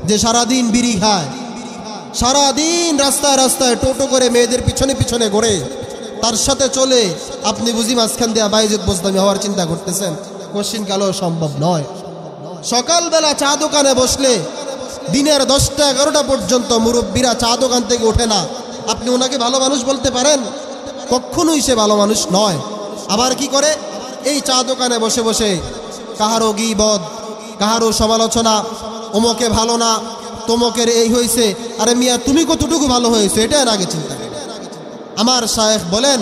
যে সারাদিন বিড়ি খায়, সারাদিন রাস্তায় রাস্তায় টোটো করে মেয়েদের পিছনে পিছনে ঘোরে, তার সাথে চলে আপনি বুঝি মাঝখান দিয়ে বাইজুত বোস্তামি হওয়ার চিন্তা করতেছেন? কোশ্চিন কালেও সম্ভব নয়। সকালবেলা চা দোকানে বসলে দিনের 10টা 11টা পর্যন্ত মুরব্বীরা চা দোকান থেকে ওঠে না, আপনি ওনাকে ভালো মানুষ বলতে পারেন? কখনোই সে ভালো মানুষ নয়। আবার কি করে? এই চা দোকানে বসে বসে কাহারও গীবত, কাহারও সমালোচনা, অমুকে ভালো না, তমুকের এই হয়েছে। আরে মিয়া, তুমি কতটুকু ভালো হয়েছে এটা এর আগে চিন্তা করো। আমার শায়েখ বলেন,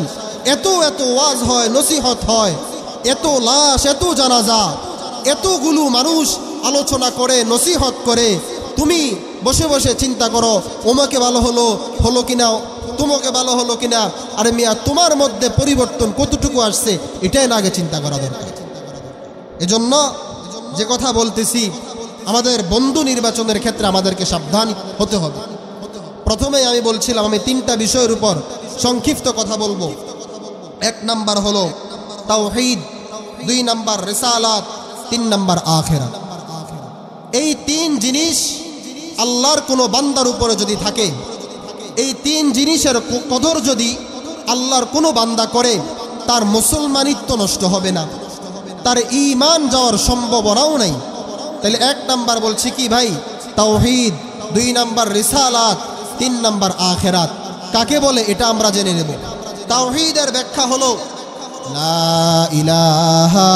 এত এত ওয়াজ হয়, নসিহত হয়, এত লাশ, এত জানাজা, এতগুলো মানুষ আলোচনা করে, নসিহত করে, তুমি বসে বসে চিন্তা করো ওমকে ভালো হলো কিনা, তোমাকে ভালো হলো কিনা। আরে মিয়া, তোমার মধ্যে পরিবর্তন কতটুকু আসছে এটাই না আগে চিন্তা করা দরকার। এজন্য যে কথা বলতেছি, আমাদের বন্ধু নির্বাচনের ক্ষেত্রে আমাদেরকে সাবধান হতে হবে। প্রথমেই আমি বলছিলাম আমি 3টা বিষয়ের উপর সংক্ষিপ্ত কথা বলবো। 1 নাম্বার হলো তাওহীদ, 2 নাম্বার রিসালাত, 3 নাম্বার আখিরাত। এই 3 জিনিস আল্লাহর কোনো বান্দার উপরে যদি থাকে, এই 3 জিনিসের কদর যদি আল্লাহর কোনো বান্দা করে, তার মুসলমানিত্ব নষ্ট হবে না, তার ঈমান যাওয়ার সম্ভাবনাও নাই। তাহলে 1 নাম্বার বলছি কি ভাই? তাওহীদ, 2 নাম্বার রিসালাত, 3 নাম্বার আখিরাত। কাকে বলে এটা আমরা জেনে নেব। তাওহীদের ব্যাখ্যা হলো লা ইলাহা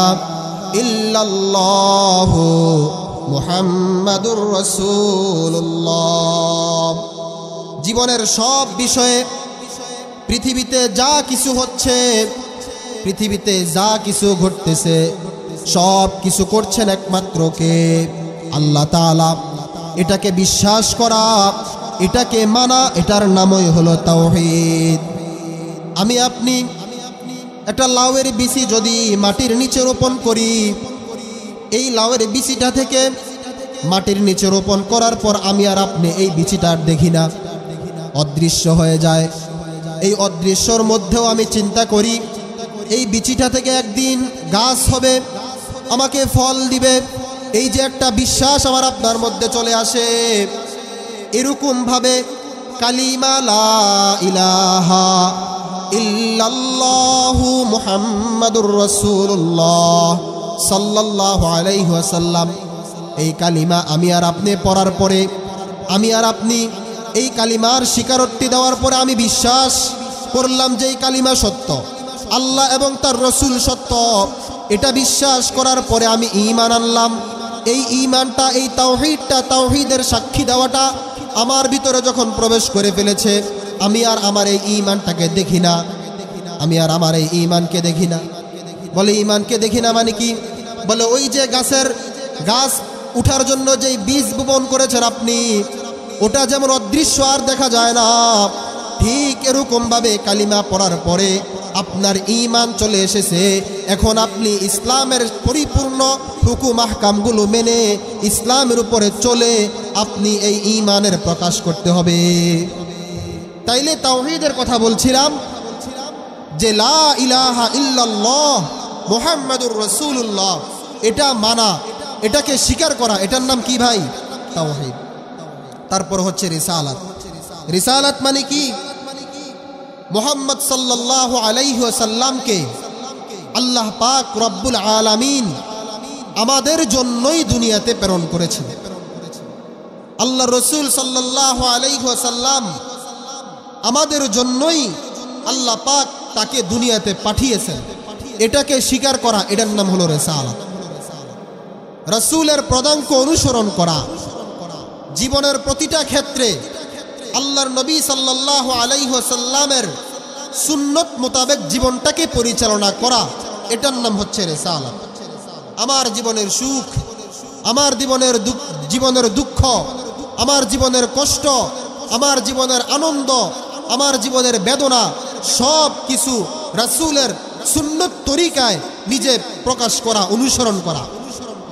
ইল্লাল্লাহু মুহাম্মাদুর রাসূলুল্লাহ। জীবনের সব বিষয়ে, পৃথিবীতে যা কিছু হচ্ছে, পৃথিবীতে যা কিছু ঘটতেছে, সব কিছু করছেন একমাত্র কে? আল্লাহ তাআলা। এটাকে বিশ্বাস করা, এটাকে মানা, এটার নামই হলো তাওহীদ। আমি আপনি একটা লাউয়ের বিচি যদি মাটির নিচে রোপণ করি, এই লাউয়ের বিচিটা থেকে মাটির নিচে রোপণ করার পর আমি আর আপনি এই বিচিটা আর দেখি না, অদৃশ্য হয়ে যায়। এই অদৃশ্যর মধ্যেও আমি চিন্তা করি এই বিচিটা থেকে একদিন গাছ হবে, আমাকে ফল দিবে। এই যে একটা বিশ্বাস আমার আপনার মধ্যে চলে আসে, এরকম ভাবে কালিমা লা ইলাহা ইল্লাল্লাহু মুহাম্মাদুর রাসূলুল্লাহ সাল্লাল্লাহু আলাইহি ওয়াসাল্লাম, এই কালিমা আমি আর আপনি পড়ার পরে, আমি আর আপনি এই কালিমার স্বীকারোক্তি দেওয়ার পরে আমি বিশ্বাস করলাম যে এই কালিমা সত্য, আল্লাহ এবং তার রসুল সত্য। এটা বিশ্বাস করার পরে আমি ঈমান আনলাম। এই ঈমানটা, এই তাওহীদটা, তাওহীদের সাক্ষী দেওয়াটা আমার ভিতরে যখন প্রবেশ করে ফেলেছে, আমি আর আমার এই ঈমানটাকে দেখি না, আমি আর আমার এই ঈমানকে দেখি না। বলে ঈমানকে দেখি না মানে কি? বলে ওই যে গাছ উঠার জন্য যেই বীজ বপন করেছেন আপনি, ওটা যেমন অদৃশ্য আর দেখা যায় না, ঠিক এরকমভাবে কালিমা পড়ার পরে আপনার ঈমান চলে এসেছে। এখন আপনি ইসলামের পরিপূর্ণ হুকুম আহকামগুলো মেনে ইসলামের উপরে চলে আপনি এই ঈমানের প্রকাশ করতে হবে। তাইলে তাওহীদের কথা বলছিলাম যে লা ইলাহা ইল্লাল্লাহ মুহাম্মাদুর রাসূলুল্লাহ, এটা মানা, এটাকে স্বীকার করা, এটার নাম কি ভাই? তাওহীদ। তারপর হচ্ছে রিসালাত। রিসালাত মানে কি? মুহাম্মদ সাল্লাল্লাহু আলাইহি ওয়াসাল্লামকে আল্লাহ পাক রব্বুল আলামিন আমাদের জন্যই দুনিয়াতে প্রেরণ করেছেন। আল্লাহ রসুল সাল্লাল্লাহু আলাইহি ওয়াসাল্লাম আমাদের জন্যই আল্লাহ পাক তাকে দুনিয়াতে পাঠিয়েছেন। এটাকে স্বীকার করা, এটার নাম হলো রিসালাত। রসুলের পদাঙ্ক অনুসরণ করা, জীবনের প্রতিটা ক্ষেত্রে আল্লাহর নবী সাল্লাল্লাহু আলাইহি ওয়াসাল্লামের সুন্নত মোতাবেক জীবনটাকে পরিচালনা করা, এটার নাম হচ্ছে রিসালাত। আমার জীবনের সুখ, আমার জীবনের দুঃখ, আমার জীবনের কষ্ট, আমার জীবনের আনন্দ, আমার জীবনের বেদনা, সব কিছু রাসূলের সুন্নত তরিকায় নিজে প্রকাশ করা, অনুসরণ করা।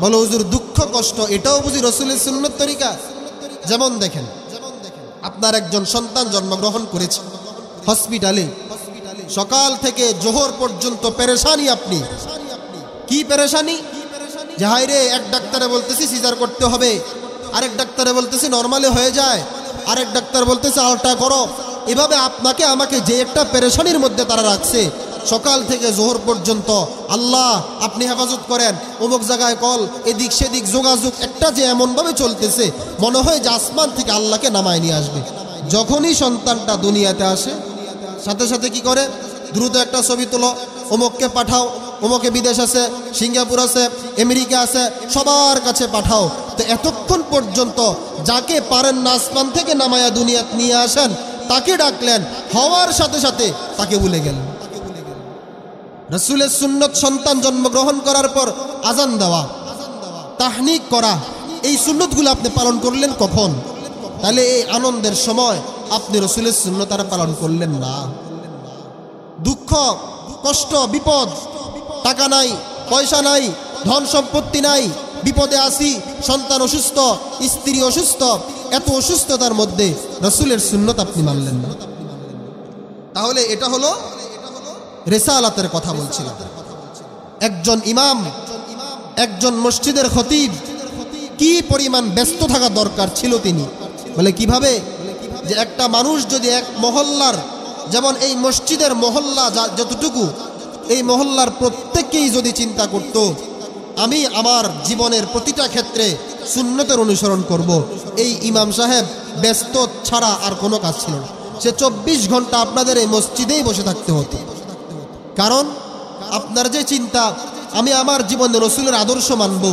বলো হুজুর, দুঃখ কষ্ট এটাও বুঝি রাসূলের সুন্নত তরিকা? যেমন দেখেন, আপনার একজন সন্তান জন্মগ্রহণ করেছে হসপিটালে, সকাল থেকে জোহর পর্যন্ত পেরেশানি। আপনি কি পেরেশানি? যে হায় রে, এক ডাক্তারে বলতেছি সিজার করতে হবে, আরেক ডাক্তারে বলতেছে নরমালি হয়ে যায়, আরেক ডাক্তার বলতেছে আলট্রা করো। এভাবে আপনাকে আমাকে যে একটা পেরেশানির মধ্যে তারা রাখছে, সকাল থেকে জোহর পর্যন্ত, আল্লাহ আপনি হেফাজত করেন, অমুক জায়গায় কল, এদিক সেদিক যোগাযোগ একটা যে এমনভাবে চলতেছে মনে হয় যে আসমান থেকে আল্লাহকে নামায় নিয়ে আসবে। যখনই সন্তানটা দুনিয়াতে আসে সাথে সাথে কি করে, দ্রুত একটা ছবি তোলো, অমুককে পাঠাও, অমুকে বিদেশ আছে, সিঙ্গাপুর আছে, আমেরিকা আছে, সবার কাছে পাঠাও। তো এতক্ষণ পর্যন্ত যাকে পারেন না আসমান থেকে নামায়া দুনিয়াতে নিয়ে আসেন তাকে ডাকলেন, হওয়ার সাথে সাথে তাকে ভুলে গেলেন। রাসূলের সুন্নত সন্তান জন্মগ্রহণ করার পর আজান দেওয়া, তাহনিক করা, এই সুন্নতগুলো আপনি পালন করলেন কখন? তাহলে এই আনন্দের সময় আপনি রাসূলের সুন্নত আর পালন করলেন না। দুঃখ কষ্ট বিপদ, টাকা নাই, পয়সা নাই, ধন সম্পত্তি নাই, বিপদে আসি, সন্তান অসুস্থ, স্ত্রী অসুস্থ, এত অসুস্থতার মধ্যে রাসূলের সুন্নত আপনি মানলেন না। তাহলে এটা হলো রিসালাতের কথা বলছিলাম। একজন ইমাম, একজন মসজিদের খতিব কি পরিমাণ ব্যস্ত থাকা দরকার ছিল তিনি, বলে কিভাবে যে একটা মানুষ যদি এক মহল্লার, যেমন এই মসজিদের মহল্লা যতটুকু, এই মহল্লার প্রত্যেককেই যদি চিন্তা করত আমি আমার জীবনের প্রতিটা ক্ষেত্রে সুন্নতের অনুসরণ করব, এই ইমাম সাহেব ব্যস্ত ছাড়া আর কোনো কাজ ছিল না। সে 24 ঘন্টা আপনাদের এই মসজিদেই বসে থাকতে হতো। কারণ আপনার যে চিন্তা আমি আমার জীবনে রসুলের আদর্শ মানব,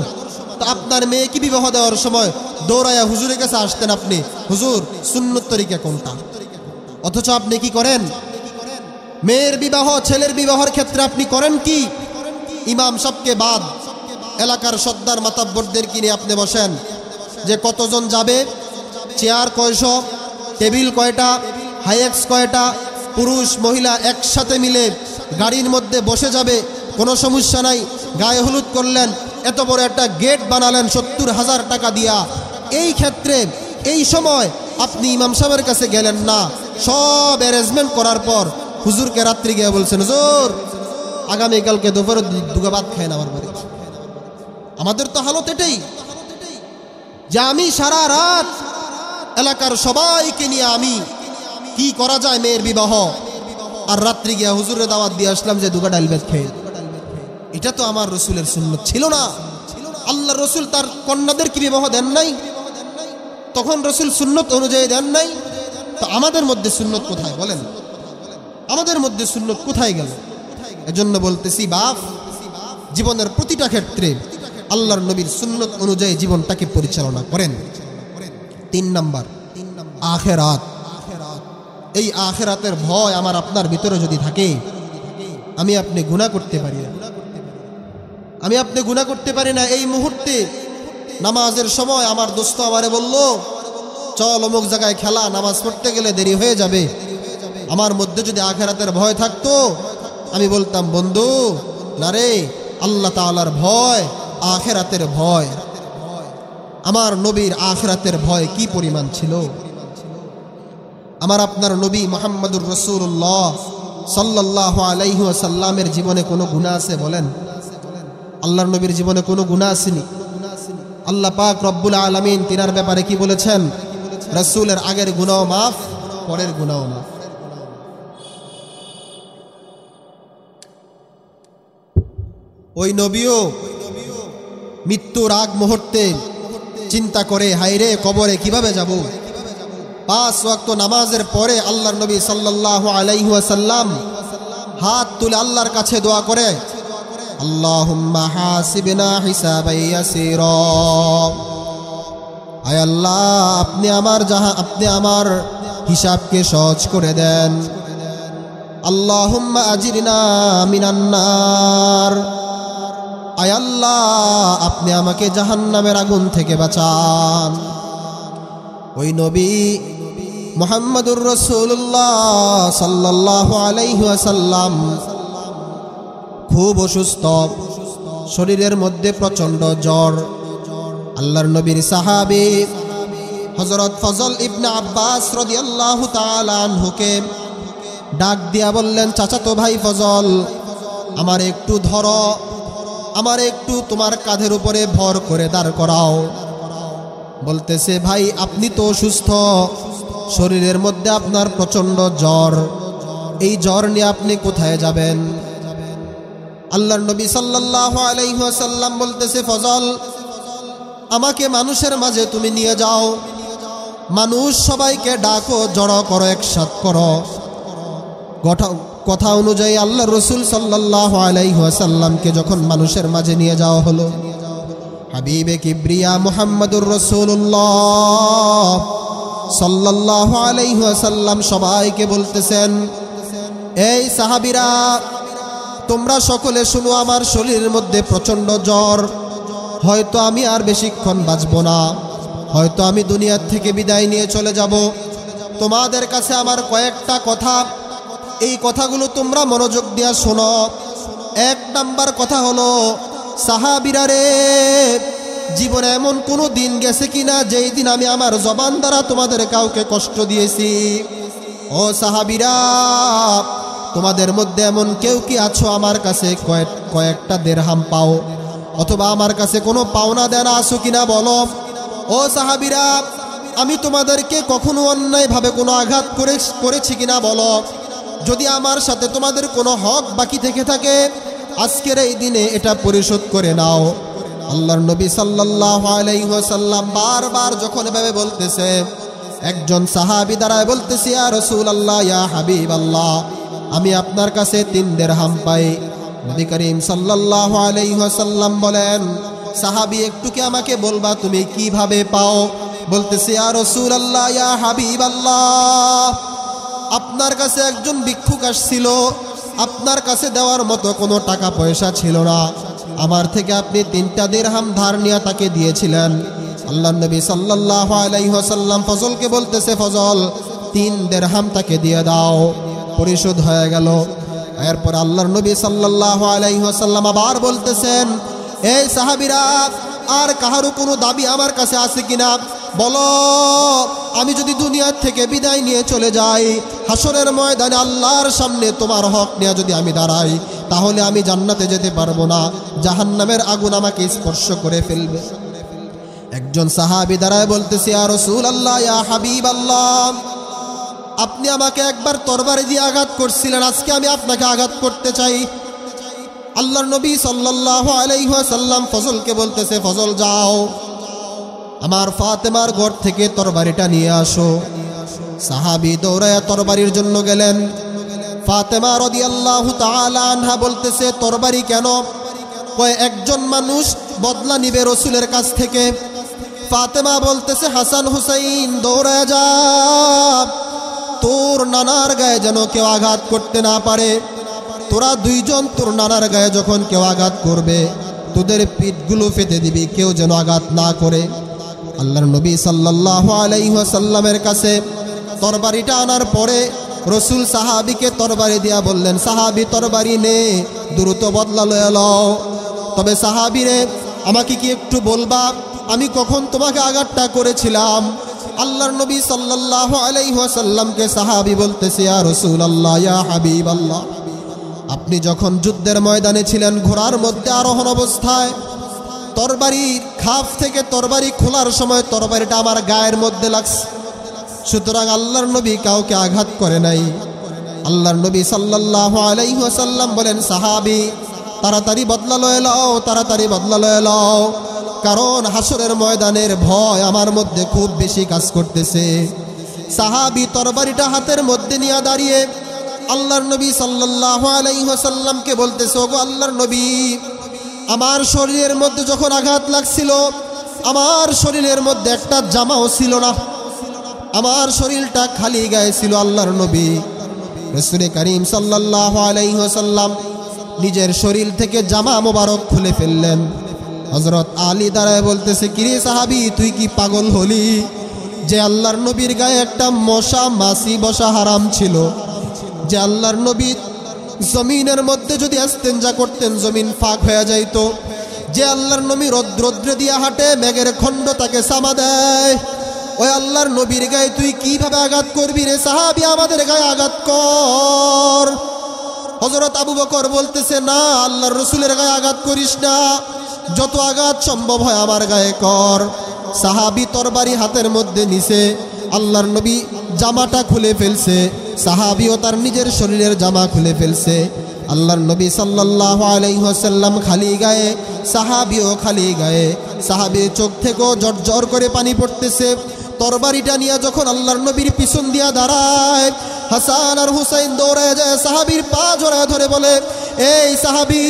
তা আপনার মেয়েকে বিবাহ দেওয়ার সময় দৌড়ায়া হুজুরের কাছে আসতেন আপনি, হুজুর সুন্নত তরিকা কোনটা? অথচ আপনি কি করেন? মেয়ের বিবাহ, ছেলের বিবাহের ক্ষেত্রে আপনি করেন কি? ইমাম সাহেবকে বাদ এলাকার সর্দার মাতাব্বরদের কিনে আপনি বসেন যে কতজন যাবে, চেয়ার কয়শো, টেবিল কয়টা, হাইএক্স কয়টা, পুরুষ মহিলা একসাথে মিলে গাড়ির মধ্যে বসে যাবে, কোনো সমস্যা নাই। গায়ে হলুদ করলেন, এত বড় একটা গেট বানালেন 70,000 টাকা দিয়া। এই ক্ষেত্রে এই সময় আপনি ইমাম সাহেবের কাছে গেলেন না, সব অ্যারেঞ্জমেন্ট করার পর হুজুরকে রাত্রি গিয়ে বলছেন, হুজুর আগামীকালকে দুপুরে দুগা ভাত খায় না আমার বাড়ি। আমাদের তো হালত এটাই যে আমি সারা রাত এলাকার সবাইকে নিয়ে আমি কি করা যায় মেয়ের বিবাহ, আর রাত্রি গিয়া হুজুরের দাওয়াত দিয়ে আসলাম যে দুগা ডাল ভাত খেয়ে। এটা তো আমার রসুলের সুন্নত ছিল না। আল্লাহ রসুল তার কন্যাদের কি বিবাহ দেন নাই? তখন রসুল সুন্নত অনুযায়ী দেন নাই? তো আমাদের মধ্যে সুন্নত কোথায় বলেন? আমাদের মধ্যে সুন্নত কোথায় গেল? এজন্য বলতেছি বাপ, জীবনের প্রতিটা ক্ষেত্রে আল্লাহর নবীর সুন্নত অনুযায়ী জীবনটাকে পরিচালনা করেন। 3 নাম্বার আখিরাত। এই আখিরাতের ভয় আমার আপনার ভিতরে যদি থাকে, আমি আপনি গুনাহ করতে পারি না, আমি আপনি গুনাহ করতে পারি না। এই মুহূর্তে নামাজের সময় আমার দোস্ত আমারে বলল, চল অমুক জায়গায় খেলা, নামাজ পড়তে গেলে দেরি হয়ে যাবে। আমার মধ্যে যদি আখিরাতের ভয় থাকতো, আমি বলতাম বন্ধু না রে, আল্লাহ তাআলার ভয়, আখিরাতের ভয়। আমার নবীর আখিরাতের ভয় কি পরিমাণ ছিল। আমার আপনার নবী মুহাম্মদুর রাসূলুল্লাহ সাল্লাল্লাহু আলাইহি ওয়াসাল্লামের জীবনে কোনো গুনাহ আছে বলেন? আল্লাহর নবীর জীবনে কোনো গুনাহ আসেনি। আল্লাহ পাক রব্বুল আলামিন তিনার ব্যাপারে কি বলেছেন? রাসূলের আগের গুনাহ মাফ, পরের গুনাহ মাফ। ওই নবীও মৃত্যুর আগ মুহূর্তে চিন্তা করে, হায়রে কবরে কিভাবে যাব। 5 ওয়াক্ত নামাজের পরে আল্লাহর নবী সাল্লাল্লাহু আলাইহি ওয়াসাল্লাম হাত তুলে আল্লাহর কাছে দোয়া করে, আল্লাহুম্মা হাসিবনা হিসাবান ইয়াসীরা। আয় আল্লাহ, আপনি আমার হিসাবকে সহজ করে দেন। আল্লাহুম্মা আজিরনা মিনান নার। আয় আল্লাহ, আপনি আমাকে জাহান্নামের আগুন থেকে বাঁচান। ওই নবী মুহাম্মদুর রাসূলুল্লাহ সাল্লাল্লাহু আলাইহি ওয়াসাল্লাম খুব অসুস্থ, শরীরের মধ্যে প্রচণ্ড জ্বর। আল্লাহর নবীর সাহাবী হযরত ফজল ইবনে আব্বাস রাদিয়াল্লাহু তাআলা আনহুকে ডাক দিয়া বললেন, চাচাতো ভাই ফজল, আমার একটু ধরো, আমার একটু তোমার কাঁধের উপরে ভর করে দাঁড় করাও। বলতেছে, ভাই আপনি তো অসুস্থ, শরীরের মধ্যে আপনার প্রচণ্ড জ্বর, এই জ্বর নিয়ে আপনি কোথায় যাবেন? আল্লাহর নবী সাল্লাল্লাহু আলাইহি ওয়াসাল্লাম বলতেছে, ফজল আমাকে মানুষের মাঝে তুমি নিয়ে যাও, মানুষ সবাইকে ডাকো, জড়ো করো, একসাথ করো। কথা অনুযায়ী আল্লাহ রসুল সাল্লাল্লাহু আলাইহি ওয়াসাল্লামকে যখন মানুষের মাঝে নিয়ে যাওয়া হলো, হাবিবে কিবরিয়া মুহাম্মদুর রাসূলুল্লাহ সাল্লাল্লাহু আলাইহি ওয়াসাল্লাম সবাইকে বলতেছেন, এই সাহাবীরা তোমরা সকলে শুনো, আমার শরীরের মধ্যে প্রচণ্ড জ্বর, হয়তো আমি আর বেশিক্ষণ বাঁচব না, হয়তো আমি দুনিয়ার থেকে বিদায় নিয়ে চলে যাব। তোমাদের কাছে আমার কয়েকটা কথা, এই কথাগুলো তোমরা মনোযোগ দিয়া শোনো। এক নাম্বার কথা হলো, সাহাবীরা রে, জীবনে এমন কোনো দিন গেছে কিনা যেই দিন আমি আমার জবান দ্বারা তোমাদের কাউকে কষ্ট দিয়েছি? ও সাহাবীরা, তোমাদের মধ্যে এমন কেউ কি আছো আমার কাছে কয়েকটা দিরহাম পাও, অথবা আমার কাছে কোনো পাওনা দেনা আছো কিনা বলো। ও সাহাবীরা, আমি তোমাদেরকে কখনো অন্যায়ভাবে কোনো আঘাত করেছি কিনা বলো। যদি আমার সাথে তোমাদের কোনো হক বাকি থেকে থাকে, আজকের এই দিনে এটা পরিশোধ করে নাও। আল্লাহর নবী সাল্লাল্লাহু আলাইহি ওয়াসাল্লাম বারবার যখন এভাবে বলতেছে, একজন সাহাবী দাঁড়ায় বলতেছে, ইয়া রাসূলুল্লাহ, ইয়া হাবিবাল্লাহ, আমি আপনার কাছে 3 দিরহাম পাই। নবী করিম সাল্লাল্লাহু আলাইহি ওয়াসাল্লাম বলেন, সাহাবী একটু কি আমাকে বলবা তুমি কিভাবে পাও? বলতেছে, ইয়া রাসূলুল্লাহ, ইয়া হাবিবাল্লাহ, আপনার কাছে একজন ভিক্ষুক আসছিল, আপনার কাছে দেওয়ার মতো কোনো টাকা পয়সা ছিল না, আমার থেকে আপনি 3টা দিরহাম ধার নিয়ে তাকে দিয়েছিলেন। আল্লাহর নবী সাল্লাল্লাহু আলাইহি ওয়াসাল্লাম ফজলকে বলতেছে, ফজল 3 দিরহাম তাকে দিয়ে দাও, পরিশোধ হয়ে গেল। এরপর আল্লাহর নবী সাল্লাল্লাহু আলাইহি ওয়াসাল্লাম আবার বলতেছেন, এই সাহাবীরা, আর কাহারও কোনো দাবি আমার কাছে আছে কিনা বলো। আমি যদি দুনিয়ার থেকে বিদায় নিয়ে চলে যাই, হাসরের ময়দানে আল্লাহর সামনে তোমার হক নিয়ে যদি আমি দাঁড়াই, তাহলে আমি জান্নাতে যেতে পারবো না, জাহান্নামের আগুন আমাকে স্পর্শ করে ফেলবে। একজন সাহাবী দাঁড়ায় বলতেছে, ইয়া রাসূলুল্লাহ, ইয়া হাবিবাল্লাহ, আপনি আমাকে একবার তরবারি দিয়ে আঘাত করছিলেন, আজকে আমি আপনাকে আঘাত করতে চাই। আল্লাহর নবী সাল্লাল্লাহু আলাইহি ওয়াসাল্লাম ফজলকে বলতেছে, ফজল যাও, আমার ফাতেমার ঘর থেকে তরবারিটা নিয়ে আসো। সাহাবী দৌড়ায়া তরবারির জন্য গেলেন। ফাতেমা রাদিয়াল্লাহু তাআলা আনহা বলতেছে, তরবারি কেন? কয় একজন মানুষ বদলা নিবে রাসূলের কাছ থেকে। ফাতেমা বলতেছে, হাসান হুসাইন দৌড়ায়া যা, তোর নানার গায়ে যেন কেউ আঘাত করতে না পারে। তোরা 2 জন তোর নানার গায়ে যখন কেউ আঘাত করবে, তোদের পিঠগুলো ফেটে দিবি, কেউ যেন আঘাত না করে। আল্লাহর নবী সাল্লাল্লাহু আলাইহি ওয়াসাল্লামের কাছে তরবারিটা আনার পরে রসুল সাহাবীকে তরবারি দিয়া বললেন, সাহাবী তরবারি নে, দ্রুত বদলা লয়ে লও। তবে সাহাবী রে, আমাকে কি একটু বলবা আমি কখন তোমাকে আঘাতটা করেছিলাম? আল্লাহর নবী সাল্লাল্লাহু আলাইহি ওয়াসাল্লামকে সাহাবী বলতেছে, ইয়া রাসূলুল্লাহ, ইয়া হাবিবাল্লাহ, আপনি যখন যুদ্ধের ময়দানে ছিলেন, ঘোড়ার মধ্যে আরোহণ অবস্থায় তরবারির খাপ থেকে তরবারি খোলার সময় তরবারিটা আমার গায়ের মধ্যে লাগছে, সুতরাং আল্লাহর নবী কাউকে আঘাত করে নাই। আল্লাহর নবী সাল্লাল্লাহু আলাইহি ওয়াসাল্লাম বলেন, সাহাবী তাড়াতাড়ি বদলা লয়ে লও, তাড়াতাড়ি বদলা লয়ে লও, কারণ হাসরের ময়দানের ভয় আমার মধ্যে খুব বেশি কাজ করতেছে। সাহাবী তরবারিটা হাতের মধ্যে নিয়ে দাঁড়িয়ে আল্লাহর নবী সাল্লাল্লাহু আলাইহি ওয়াসাল্লামকে বলতেছে, ওগো আল্লাহর নবী, আমার শরীরের মধ্যে যখন আঘাত লাগছিল, আমার শরীরের মধ্যে একটা জামাও ছিল না, আমার শরীরটা খালি গায়ে ছিল। আল্লাহর নবী রাসূল করিম সাল্লাল্লাহু আলাইহি ওয়াসাল্লাম নিজের শরীর থেকে জামা মোবারক খুলে ফেললেন। হযরত আলী দাঁড়ায় বলতেছে, কিরে সাহাবী, তুই কি পাগল হলি? যে আল্লাহর নবীর গায়ে একটা মশা মাছি বসা হারাম ছিল, যে আল্লাহর নবী জমিনের মধ্যে যদি ইস্তেনজা করতেন জমিন ফাঁক হয়ে যাইত, যে আল্লাহর নবী রৌদ্রে দিয়া হাঁটে, মেঘের খণ্ড তাকে সামা দেয়, ওই আল্লাহর নবীর গায়ে তুই কিভাবে আঘাত করবি রে? সাহাবী, আমাদের গায়ে আঘাত কর। হযরত আবু বকর বলতেছে, না, আল্লাহর রাসূলের গায়ে আঘাত করিস না, যত আঘাত সম্ভব হয় আমার গায়ে কর। সাহাবী তরবারি হাতের মধ্যে নিছে, আল্লাহর নবী জামাটা খুলে ফেলছে, সাহাবীও তার নিজের শরীরের জামা খুলে ফেলছে। আল্লাহর নবী সাল্লাল্লাহু আলাইহি ওয়াসাল্লাম খালি গায়ে, সাহাবীও খালি গায়ে। সাহাবীর চোখ থেকেও জর্জর করে পানি পড়তেছে। তরবারিটা নিয়ে যখন আল্লাহর নবীর পিছন দিয়া দাঁড়ায়, হাসান আর হুসাইন দৌড়ায় যায়, সাহাবীর পা জড়ায় ধরে বলে, এই সাহাবী,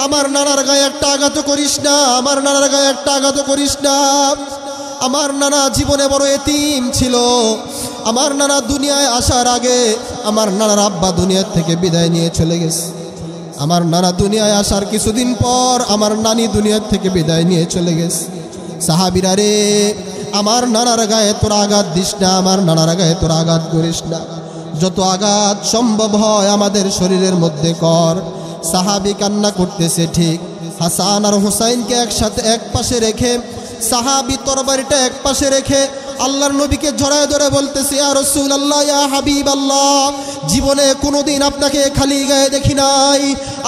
আমার নানার গায়ে একটা আঘাত করিস না, আমার নানার গায়ে একটা আঘাত করিস না। আমার নানা জীবনে বড় এতিম ছিল। আমার নানা দুনিয়ায় আসার আগে আমার নানার আব্বা দুনিয়া থেকে বিদায় নিয়ে চলে গেছে। আমার নানা দুনিয়ায় আসার কিছুদিন পর আমার নানি দুনিয়া থেকে বিদায় নিয়ে চলে গেছে। সাহাবীরা রে, আমার নানার গায়ে তোর আঘাত দিস না, আমার নানার গায়ে তোর আঘাত করিস না। যত আঘাত সম্ভব হয় আমাদের শরীরের মধ্যে কর। সাহাবী কান্না করতেছে ঠিক। হাসান আর হুসাইনকে একসাথে এক পাশে রেখে, সাহাবী তরবারিটা এক পাশে রেখে আল্লাহর নবীকে জড়ায় ধরে বলতেছে, ইয়া রাসূলুল্লাহ, ইয়া হাবিবাল্লাহ, জীবনে কোনোদিন আপনাকে খালি গায়ে দেখি নাই।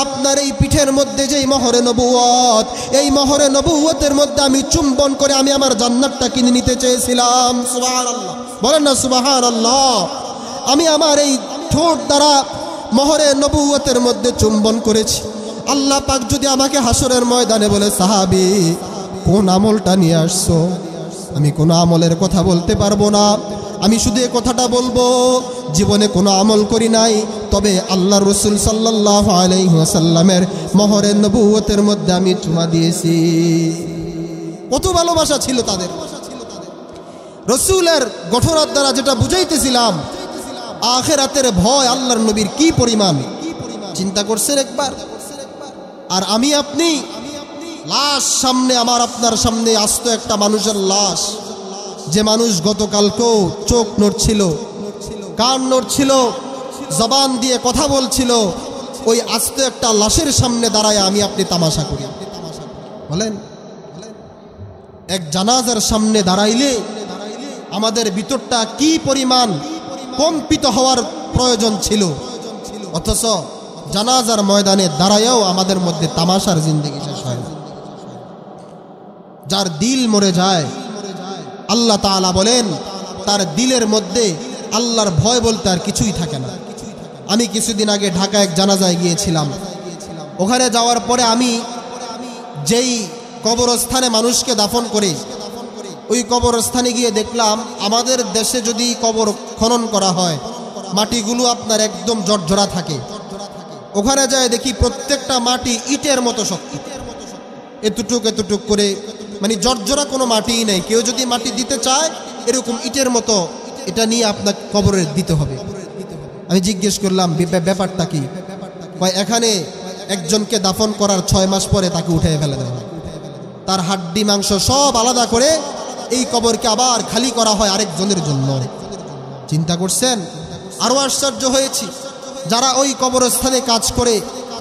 আপনার এই পিঠের মধ্যে যেই মোহরে নবুয়ত, এই মোহরে নবুয়তের মধ্যে আমি চুম্বন করে আমি আমার জান্নাতটা কিনে নিতে চেয়েছিলাম। সুবহানাল্লাহ, বলেন না সুবহানাল্লাহ। আমি আমার এই ঠোঁট দ্বারা মোহরে নবুয়তের মধ্যে চুম্বন করেছি। আল্লাহ পাক যদি আমাকে হাসরের ময়দানে বলে, সাহাবী কোন আমলটা নিয়ে আসছো, আমি কোনো আমলের কথা বলতে পারবো না। আমি শুধু এই কথাটা বলবো, জীবনে কোনো আমল করি নাই, তবে আল্লাহর রাসূল সাল্লাল্লাহু আলাইহি ওয়াসাল্লামের মোহরে নবুয়তের মধ্যে আমি চুমা দিয়েছি। কত ভালোবাসা ছিল তাদের। রাসূলের ঘটনার দ্বারা যেটা বুঝাইতেছিলাম, আখিরাতের ভয় আল্লাহর নবীর কি পরিমাণ চিন্তা করছেন একবার। আর আমি আপনি লাশ সামনে, আমার আপনার সামনে আস্ত একটা মানুষের লাশ, যে মানুষ গতকালকেও চোখ নড়ছিল, কান নড়ছিল, জবান দিয়ে কথা বলছিল, ওই আস্ত একটা লাশের সামনে দাঁড়ায় আমি আপনি তামাশা করি। বলেন, এক জানাজার সামনে দাঁড়াইলে আমাদের ভিতরটা কি পরিমাণ কম্পিত হওয়ার প্রয়োজন ছিল, অথচ জানাজার ময়দানে দাঁড়ায়ও আমাদের মধ্যে তামাশার জিন্দেগি শেষ হয় না। যার দিল মরে যায়, আল্লাহ তাআলা বলেন তার দিলের মধ্যে আল্লাহর ভয় বলতে আর কিছুই থাকে না। আমি কিছুদিন আগে ঢাকা এক জানাজায় গিয়েছিলাম। ওখানে যাওয়ার পরে আমি যেই কবরস্থানে মানুষকে দাফন করে, ওই কবরস্থানে গিয়ে দেখলাম আমাদের দেশে যদি কবর খনন করা হয়, মাটিগুলো আপনার একদম জর্জরা থাকে। ওখানে যায় দেখি প্রত্যেকটা মাটি ইটের মতো শক্ত, এতটুক এতটুক করে, মানে জর্জরা কোনো মাটিই নেই। কেউ যদি মাটি দিতে চায় এরকম ইটের মতো, এটা নিয়ে আপনার কবরে দিতে হবে। আমি জিজ্ঞেস করলাম ব্যাপারটা কি? কয় এখানে একজনকে দাফন করার 6 মাস পরে তাকে উঠে ফেলে দেওয়া হয়, তার হাড্ডি মাংস সব আলাদা করে এই কবরকে আবার খালি করা হয় আরেকজনের জন্য। চিন্তা করছেন? আরও আশ্চর্য হয়েছি, যারা ওই কবরস্থানে কাজ করে,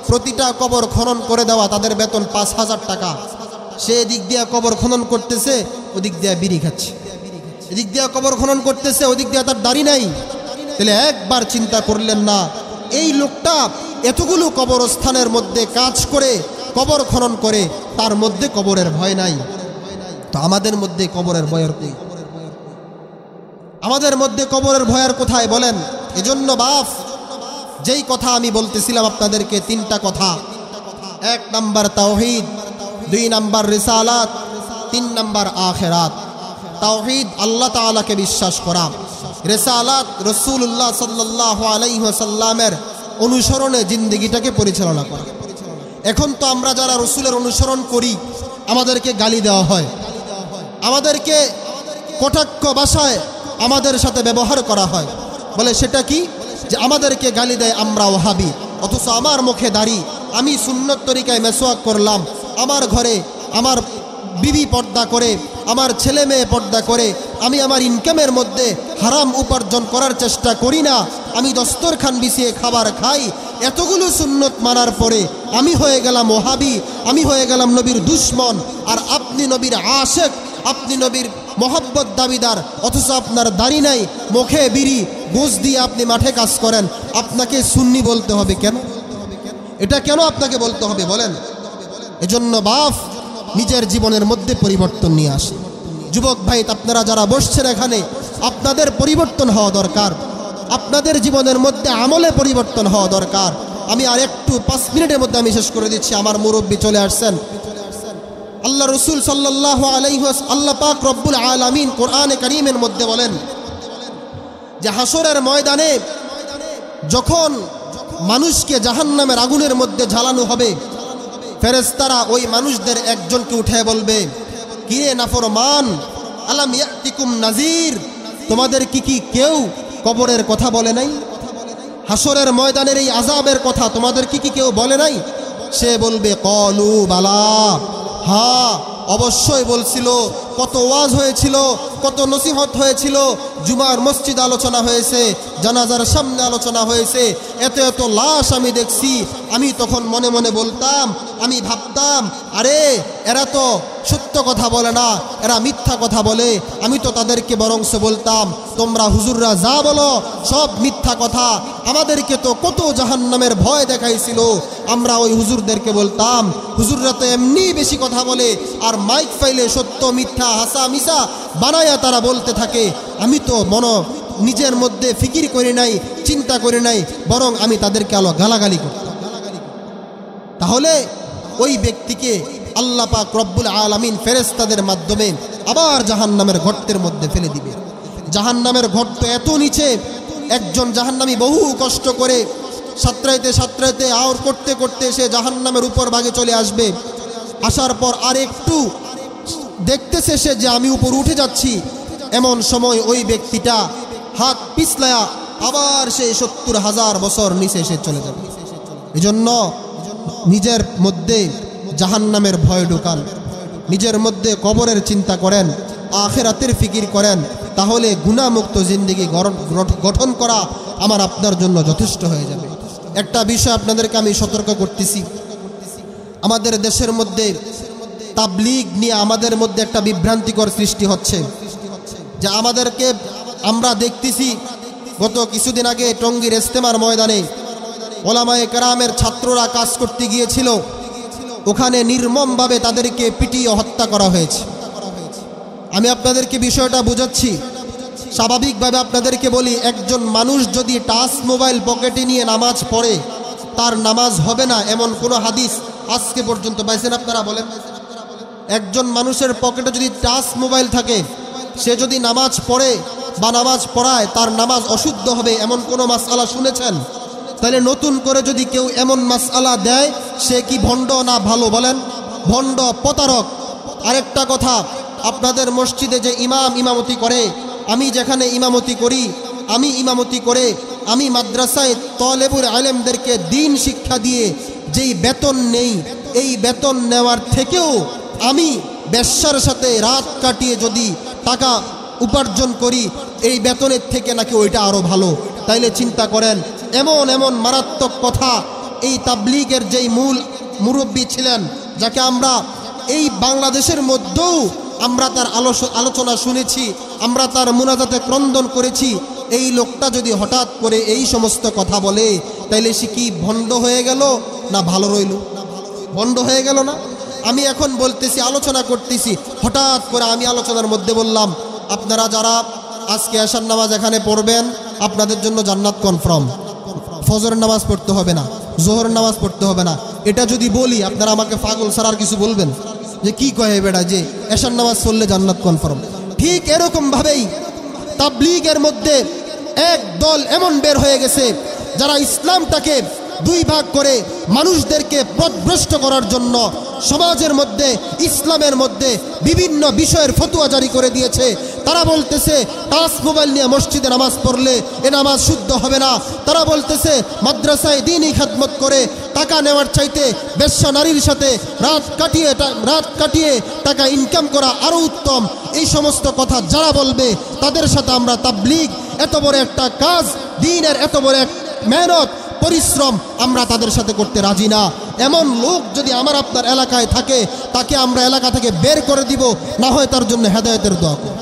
প্রতিটা কবর খনন করে দেওয়া, তাদের বেতন 5,000 টাকা। সে এদিক দিয়ে কবর খনন করতেছে, ওদিক দিয়ে বিড়ি খাচ্ছে, এদিক দিয়ে কবর খনন করতেছে, ওদিক দিয়ে তার দাড়ি নাই। তাহলে একবার চিন্তা করলেন না, এই লোকটা এতগুলো কবরস্থানের মধ্যে কাজ করে, কবর খনন করে, তার মধ্যে কবরের ভয় নাই। তো আমাদের মধ্যে কবরের ভয়ের কই? আমাদের মধ্যে কবরের ভয়ের কোথায় বলেন? এজন্য বাপ, যেই কথা আমি বলতেছিলাম আপনাদেরকে, 3টা কথা। 1 নাম্বার তাওহীদ, 2 নাম্বার রিসালাত, 3 নাম্বার আখিরাত। তাওহীদ আল্লাহ তাআলাকে বিশ্বাস করা, রিসালাত রাসূলুল্লাহ সাল্লাল্লাহু আলাইহি ওয়াসাল্লামের অনুসরণে জিন্দেগিটাকে পরিচালনা করা। এখন তো আমরা যারা রাসূলের অনুসরণ করি, আমাদেরকে গালি দেওয়া হয়, আমাদেরকে কটাক্ষ ভাষায় আমাদের সাথে ব্যবহার করা হয়। বলে সেটা কি? যে আমাদেরকে গালি দেয় আমরা ওয়াহাবি, অথচ আমার মুখে দাড়ি, আমি সুন্নত তরিকায় মেসওয়াক করলাম, আমার ঘরে আমার বিবি পর্দা করে, আমার ছেলে মেয়ে পর্দা করে, আমি আমার ইনকামের মধ্যে হারাম উপার্জন করার চেষ্টা করি না, আমি দস্তরখান বিছিয়ে খাবার খাই। এতগুলো সুন্নত মানার পরে আমি হয়ে গেলাম ওয়াহাবি, আমি হয়ে গেলাম নবীর দুশ্মন। আর আপনি নবীর আশেক, আপনি নবীর মোহাব্বত দাবিদার, অথচ আপনার দাড়ি নাই, মুখে বিড়ি, ঘুষ দিয়ে আপনি মাঠে কাজ করেন। আপনাকে সুন্নি বলতে হবে কেন? এটা কেন আপনাকে বলতে হবে বলেন? এজন্য বাপ, নিজের জীবনের মধ্যে পরিবর্তন নিয়ে আসে। যুবক ভাই, আপনারা যারা বসছেন এখানে, আপনাদের পরিবর্তন হওয়া দরকার, আপনাদের জীবনের মধ্যে আমলে পরিবর্তন হওয়া দরকার। আমি আর একটু 5 মিনিটের মধ্যে আমি শেষ করে দিচ্ছি, আমার মুরব্বী চলে আসছেন। আল্লাহ রসুল সাল্লাল্লাহু আলাইহি ওয়াসাল্লাম, আল্লাহ পাক রব্বুল আলামিন কোরআনে কারীমের মধ্যে বলেন যে হাসরের ময়দানে যখন মানুষকে জাহান্নামের আগুনের মধ্যে ঝালানো হবে, ফেরেশতারা ওই মানুষদের একজনকে উঠে বলবে, কিরে নাফরমান, আলাম ইয়াতিকুম নাজির, তোমাদের কি কেউ কবরের কথা বলে নাই? হাসরের ময়দানের এই আযাবের কথা তোমাদের কি কেউ বলে নাই? সে বলবে ক্বালু বালা, হ্যাঁ অবশ্যই বলছিল। কত ওয়াজ হয়েছিল, কত নসিহত হয়েছিল, জুমার মসজিদ আলোচনা হয়েছে, জানাজার সামনে আলোচনা হয়েছে, এত এত লাশ আমি দেখছি। আমি তখন মনে মনে বলতাম, আমি ভাবতাম, আরে এরা তো সত্য কথা বলে না, এরা মিথ্যা কথা বলে। আমি তো তাদেরকে বরংস বলতাম, তোমরা হুজুররা যা বলো সব মিথ্যা কথা। আমাদেরকে তো কত জাহান্নামের ভয় দেখাইছিল। আমরা ওই হুজুরদেরকে বলতাম, হুজুররা তো এমনি বেশি কথা বলে, আর মাইক ফাইলে সত্য মিথ্যা হাসা মিশা বানায়া তারা বলতে থাকে। আমি তো নিজের মধ্যে ফিকির করি নাই, চিন্তা করি নাই, বরং আমি তাদেরকে গালাগালি করতাম। তাহলে ওই ব্যক্তিকে আল্লাহ পাক রব্বুল আলামিন ফেরেশতাদের মাধ্যমে আবার জাহান্নামের গর্তের মধ্যে ফেলে দিবে। জাহান্নামের গর্ত এত নিচে, একজন জাহান্নামী বহু কষ্ট করে সাঁতরাইতে আওর করতে করতে সে জাহান্নামের উপর ভাগে চলে আসবে। আসার পর আর একটু দেখতেছে সে যে আমি উপর উঠে যাচ্ছি, এমন সময় ওই ব্যক্তিটা হাত পিছলায়া আবার সেই 70,000 বছর নিচে এসে চলে যাবে। এজন্য নিজের মধ্যে জাহান্নামের ভয় ঢুকান, নিজের মধ্যে কবরের চিন্তা করেন, আখিরাতের ফিকির করেন, তাহলে গুনাহমুক্ত জিন্দেগি গঠন করা আমার আপনার জন্য যথেষ্ট হয়ে যাবে। একটা বিষয় আপনাদেরকে আমি সতর্ক করতেছি, আমাদের দেশের মধ্যে তাবলীগ নিয়ে আমাদের মধ্যে একটা বিভ্রান্তিকর সৃষ্টি হচ্ছে। যে আমরা দেখতেছি গত কিছুদিন আগে টঙ্গীর ইজতেমার ময়দানে ওলামায়ে কেরামের ছাত্ররা কাজ করতে গিয়েছিল, ওখানে নির্মমভাবে তাদেরকে পিটিয়ে হত্যা করা হয়েছে। আমি আপনাদেরকে বিষয়টা বোঝাচ্ছি, স্বাভাবিকভাবে আপনাদেরকে বলি, একজন মানুষ যদি টাচ মোবাইল পকেটে নিয়ে নামাজ পড়ে তার নামাজ হবে না, এমন কোনো হাদিস আজকে পর্যন্ত পাইছেন আপনারা? বলেন, একজন মানুষের পকেটে যদি টাচ মোবাইল থাকে, সে যদি নামাজ পড়ে বা নামাজ পড়ায় তার নামাজ অশুদ্ধ হবে, এমন কোনো মাসআলা শুনেছেন? তাহলে নতুন করে যদি কেউ এমন মাসআলা দেয়, সে কি ভণ্ড না ভালো? বলেন, ভণ্ড, প্রতারক। আরেকটা কথা, আপনাদের মসজিদে যে ইমামতি করে, আমি যেখানে ইমামতি করি, ইমামতি করে আমি মাদ্রাসায় তলেবুল আলেমদেরকে দিন শিক্ষা দিয়ে যেই বেতন নেই, এই বেতন নেওয়ার থেকেও আমি ব্যবসার সাথে রাত কাটিয়ে যদি টাকা উপার্জন করি, এই বেতনের থেকে নাকি ওইটা আরও ভালো। তাইলে চিন্তা করেন, এমন এমন মারাত্মক কথা এই তাবলীগের যেই মূল মুরব্বী ছিলেন, যাকে আমরা এই বাংলাদেশের মধ্যেও আমরা তার আলোচনা শুনেছি, আমরা তার মুনাজাতে ক্রন্দন করেছি, এই লোকটা যদি হঠাৎ করে এই সমস্ত কথা বলে, তাইলে সে কি ভণ্ড হয়ে গেল না ভালো রইল? ভণ্ড হয়ে গেল না? আমি এখন বলতেছি, আলোচনা করতেছি, হঠাৎ করে আমি আলোচনার মধ্যে বললাম, আপনারা যারা আজকে এশার নামাজ এখানে পড়বেন, আপনাদের জন্য জান্নাত কনফার্ম। ফজরের নামাজ পড়তে হবে না, জোহরের নামাজ পড়তে হবে না। এটা যদি বলি, আপনারা আমাকে পাগল ছাড়া আর কিছু বলবেন যে কি কয়ে বেটা, যে এশার নামাজ পড়লে জান্নাত কনফার্ম। ঠিক এরকম ভাবেই তাবলীগের মধ্যে এক দল এমন বের হয়ে গেছে, যারা ইসলামটাকে দুই ভাগ করে মানুষদেরকে পথভ্রষ্ট করার জন্য সমাজের মধ্যে, ইসলামের মধ্যে বিভিন্ন বিষয়ের ফতোয়া জারি করে দিয়েছে। তারা বলতেছে টাচ মোবাইল নিয়ে মসজিদে নামাজ পড়লে এ নামাজ শুদ্ধ হবে না। তারা বলতেছে মাদ্রাসায় দ্বীনি খেদমত করে টাকা নেওয়ার চাইতে বেশ্যা নারীর সাথে রাত কাটিয়ে টাকা ইনকাম করা আরও উত্তম। এই সমস্ত কথা যারা বলবে, তাদের সাথে আমরা তাবলীগ, এত বড় একটা কাজ, দ্বীনের এত বড় এক মেহনত, পরিশ্রম, আমরা তাদের সাথে করতে রাজি না। এমন লোক যদি আমার আপনার এলাকায় থাকে, তাকে আমরা এলাকা থেকে বের করে দিব, না হয় তার জন্য হেদায়েতের দোয়া করব।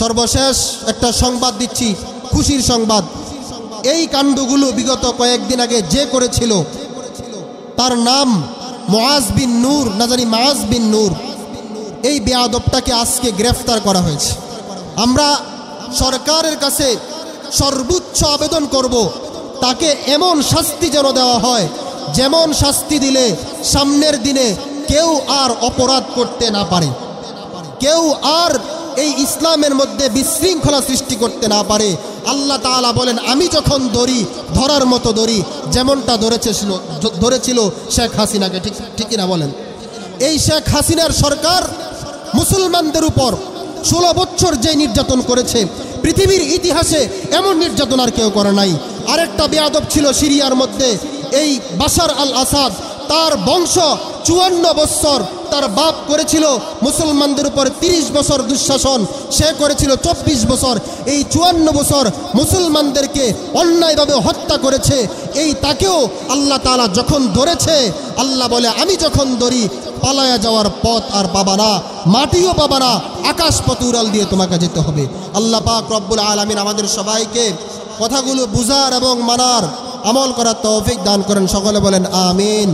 সর্বশেষ একটা সংবাদ দিচ্ছি, খুশির সংবাদ। এই কাণ্ডগুলো বিগত কয়েকদিন আগে যে করেছিল, তার নাম মুআজ বিন নূর, না জানি মাআজ বিন নূর। এই বেয়াদবটাকে আজকে গ্রেফতার করা হয়েছে। আমরা সরকারের কাছে সর্বোচ্চ আবেদন করব, তাকে এমন শাস্তি যেন দেওয়া হয়, যেমন শাস্তি দিলে সামনের দিনে কেউ আর অপরাধ করতে না পারে, কেউ আর এই ইসলামের মধ্যে বিশৃঙ্খলা সৃষ্টি করতে না পারে। আল্লাহ তাআলা বলেন, আমি যখন ধরার মতো ধরি, যেমনটা ধরেছিল শেখ হাসিনাকে। ঠিকই না বলেন? এই শেখ হাসিনার সরকার মুসলমানদের উপর 16 বছর যে নির্যাতন করেছে, পৃথিবীর ইতিহাসে এমন নির্যাতন আর কেউ করে নাই। আরেকটা বেয়াদব ছিল সিরিয়ার মধ্যে, এই বাশার আল আসাদ। তার বংশ 54 বছর, তার বাপ করেছিল মুসলমানদের উপর 30 বছর দুঃশাসন, সে করেছিল 24 বছর। এই 54 বছর মুসলমানদেরকে অন্যায়ভাবে হত্যা করেছে। এই তাকেও আল্লাহ তাআলা যখন ধরেছে, আল্লাহ বলে, আমি যখন ধরি পালায়া যাওয়ার পথ আর পাবা না, মাটিও পাবা না, আকাশ পথ উড়াল দিয়ে তোমাকে যেতে হবে। আল্লাহ পাক রব্বুল আলামিন আমাদের সবাইকে কথাগুলো বুঝার এবং মানার, আমল করার তৌফিক দান করেন। সকলে বলেন আমিন।